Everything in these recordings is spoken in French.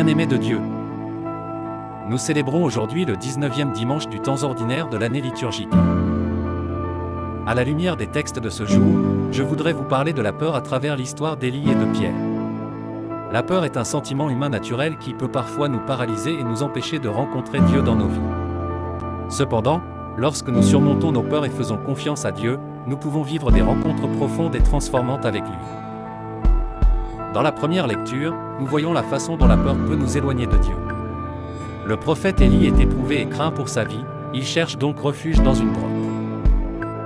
Bien-aimés de Dieu, nous célébrons aujourd'hui le 19e dimanche du temps ordinaire de l'année liturgique. À la lumière des textes de ce jour, je voudrais vous parler de la peur à travers l'histoire d'Élie et de Pierre. La peur est un sentiment humain naturel qui peut parfois nous paralyser et nous empêcher de rencontrer Dieu dans nos vies. Cependant, lorsque nous surmontons nos peurs et faisons confiance à Dieu, nous pouvons vivre des rencontres profondes et transformantes avec lui. Dans la première lecture, nous voyons la façon dont la peur peut nous éloigner de Dieu. Le prophète Élie est éprouvé et craint pour sa vie, il cherche donc refuge dans une grotte.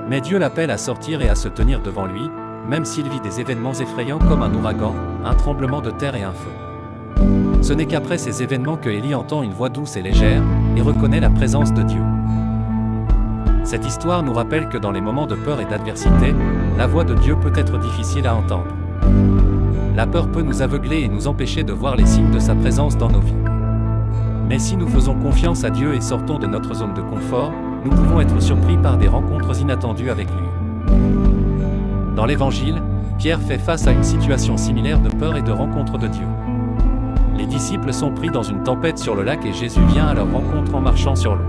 Mais Dieu l'appelle à sortir et à se tenir devant lui, même s'il vit des événements effrayants comme un ouragan, un tremblement de terre et un feu. Ce n'est qu'après ces événements que Élie entend une voix douce et légère, et reconnaît la présence de Dieu. Cette histoire nous rappelle que dans les moments de peur et d'adversité, la voix de Dieu peut être difficile à entendre. La peur peut nous aveugler et nous empêcher de voir les signes de sa présence dans nos vies. Mais si nous faisons confiance à Dieu et sortons de notre zone de confort, nous pouvons être surpris par des rencontres inattendues avec lui. Dans l'Évangile, Pierre fait face à une situation similaire de peur et de rencontre de Dieu. Les disciples sont pris dans une tempête sur le lac et Jésus vient à leur rencontre en marchant sur l'eau.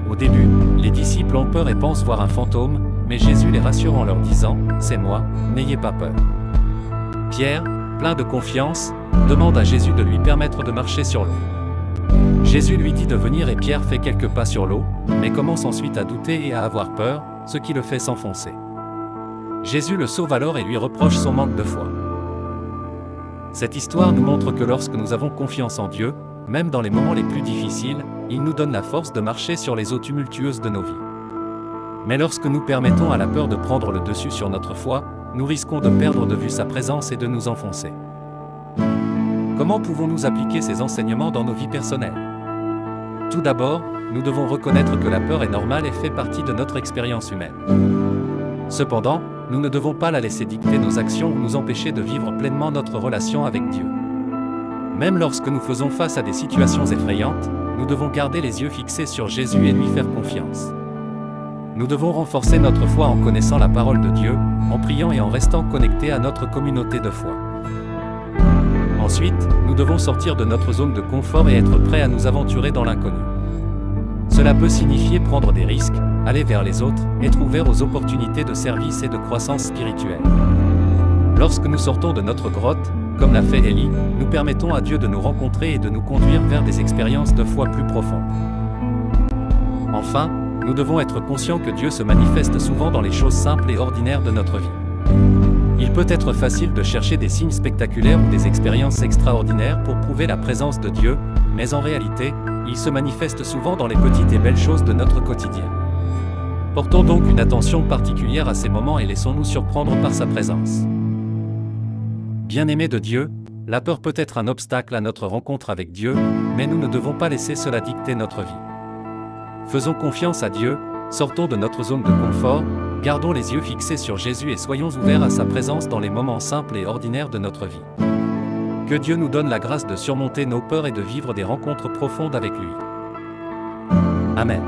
Au début, les disciples ont peur et pensent voir un fantôme, mais Jésus les rassure en leur disant « C'est moi, n'ayez pas peur ». Pierre, plein de confiance, demande à Jésus de lui permettre de marcher sur l'eau. Jésus lui dit de venir et Pierre fait quelques pas sur l'eau, mais commence ensuite à douter et à avoir peur, ce qui le fait s'enfoncer. Jésus le sauve alors et lui reproche son manque de foi. Cette histoire nous montre que lorsque nous avons confiance en Dieu, même dans les moments les plus difficiles, il nous donne la force de marcher sur les eaux tumultueuses de nos vies. Mais lorsque nous permettons à la peur de prendre le dessus sur notre foi, nous risquons de perdre de vue sa présence et de nous enfoncer. Comment pouvons-nous appliquer ces enseignements dans nos vies personnelles? Tout d'abord, nous devons reconnaître que la peur est normale et fait partie de notre expérience humaine. Cependant, nous ne devons pas la laisser dicter nos actions ou nous empêcher de vivre pleinement notre relation avec Dieu. Même lorsque nous faisons face à des situations effrayantes, nous devons garder les yeux fixés sur Jésus et lui faire confiance. Nous devons renforcer notre foi en connaissant la parole de Dieu, en priant et en restant connectés à notre communauté de foi. Ensuite, nous devons sortir de notre zone de confort et être prêts à nous aventurer dans l'inconnu. Cela peut signifier prendre des risques, aller vers les autres, être ouverts aux opportunités de service et de croissance spirituelle. Lorsque nous sortons de notre grotte, comme l'a fait Élie, nous permettons à Dieu de nous rencontrer et de nous conduire vers des expériences de foi plus profondes. Enfin, nous devons être conscients que Dieu se manifeste souvent dans les choses simples et ordinaires de notre vie. Il peut être facile de chercher des signes spectaculaires ou des expériences extraordinaires pour prouver la présence de Dieu, mais en réalité, il se manifeste souvent dans les petites et belles choses de notre quotidien. Portons donc une attention particulière à ces moments et laissons-nous surprendre par sa présence. Bien-aimés de Dieu, la peur peut être un obstacle à notre rencontre avec Dieu, mais nous ne devons pas laisser cela dicter notre vie. Faisons confiance à Dieu, sortons de notre zone de confort, gardons les yeux fixés sur Jésus et soyons ouverts à sa présence dans les moments simples et ordinaires de notre vie. Que Dieu nous donne la grâce de surmonter nos peurs et de vivre des rencontres profondes avec lui. Amen.